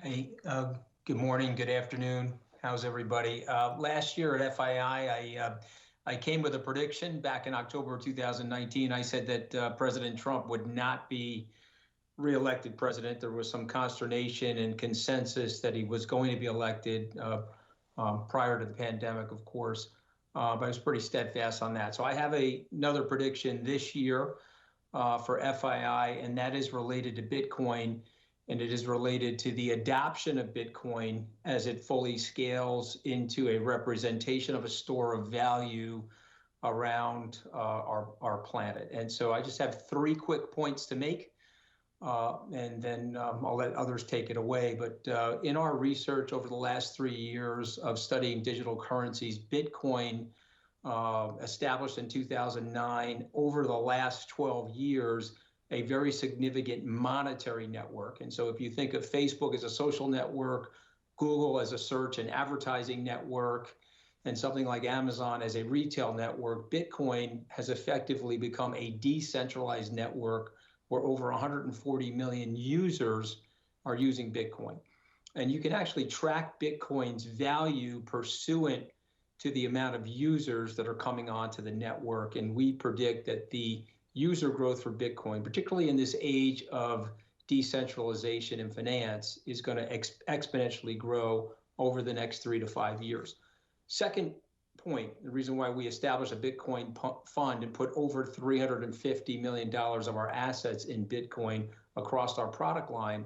Hey, good morning, good afternoon. How's everybody? Last year at FII, I came with a prediction back in October of 2019. I said that President Trump would not be reelected president. There was some consternation and consensus that he was going to be elected prior to the pandemic, of course. But I was pretty steadfast on that. So I have another prediction this year for FII, and that is related to Bitcoin, and it is related to the adoption of Bitcoin as it fully scales into a representation of a store of value around our planet. And so I just have three quick points to make, and then I'll let others take it away. But in our research over the last 3 years of studying digital currencies, Bitcoin, established in 2009, over the last 12 years, a very significant monetary network. And so if you think of Facebook as a social network, Google as a search and advertising network, and something like Amazon as a retail network, Bitcoin has effectively become a decentralized network where over 140 million users are using Bitcoin. And you can actually track Bitcoin's value pursuant to the amount of users that are coming onto the network. And we predict that the user growth for Bitcoin, particularly in this age of decentralization in finance, is going to exponentially grow over the next 3 to 5 years. Second point, the reason why we established a Bitcoin fund and put over $350 million of our assets in Bitcoin across our product line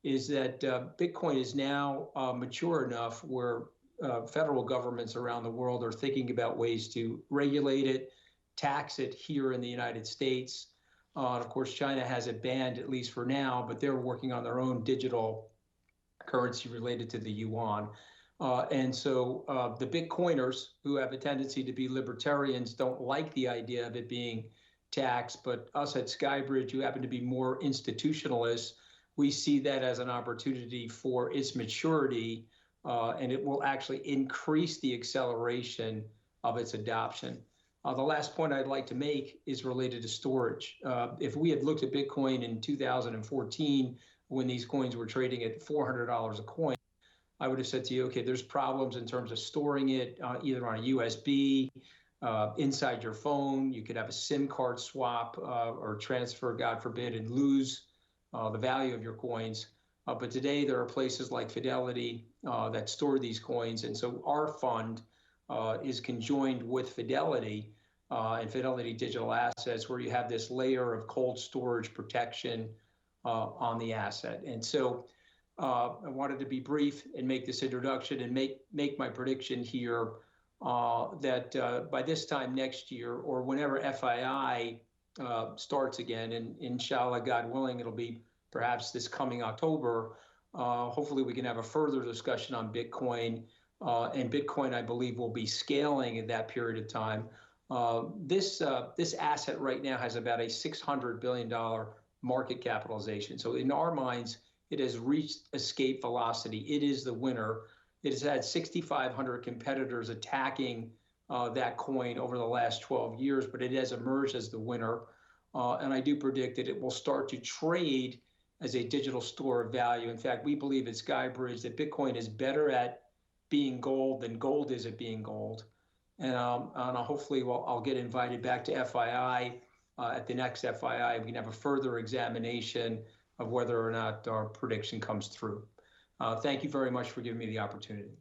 is that Bitcoin is now mature enough where federal governments around the world are thinking about ways to regulate it, tax it here in the United States. Of course, China has it banned, at least for now, but they're working on their own digital currency related to the yuan. And so the Bitcoiners, who have a tendency to be libertarians, don't like the idea of it being taxed. But us at SkyBridge, who happen to be more institutionalists, we see that as an opportunity for its maturity, and it will actually increase the acceleration of its adoption. The last point I'd like to make is related to storage. If we had looked at Bitcoin in 2014, when these coins were trading at $400 a coin, I would have said to you, okay, there's problems in terms of storing it either on a USB, inside your phone. You could have a SIM card swap or transfer, God forbid, and lose the value of your coins. But today there are places like Fidelity that store these coins. And so our fund is conjoined with Fidelity and Fidelity Digital Assets, where you have this layer of cold storage protection on the asset. And so I wanted to be brief and make this introduction and make my prediction here that by this time next year, or whenever FII starts again, and inshallah, God willing, it'll be perhaps this coming October, hopefully we can have a further discussion on Bitcoin. And Bitcoin, I believe, will be scaling in that period of time. This asset right now has about a $600 billion market capitalization. So in our minds, it has reached escape velocity. It is the winner. It has had 6,500 competitors attacking that coin over the last 12 years, but it has emerged as the winner. And I do predict that it will start to trade as a digital store of value. In fact, we believe at SkyBridge that Bitcoin is better at being gold than gold is at being gold. And hopefully I'll get invited back to FII at the next FII. We can have a further examination of whether or not our prediction comes through. Thank you very much for giving me the opportunity.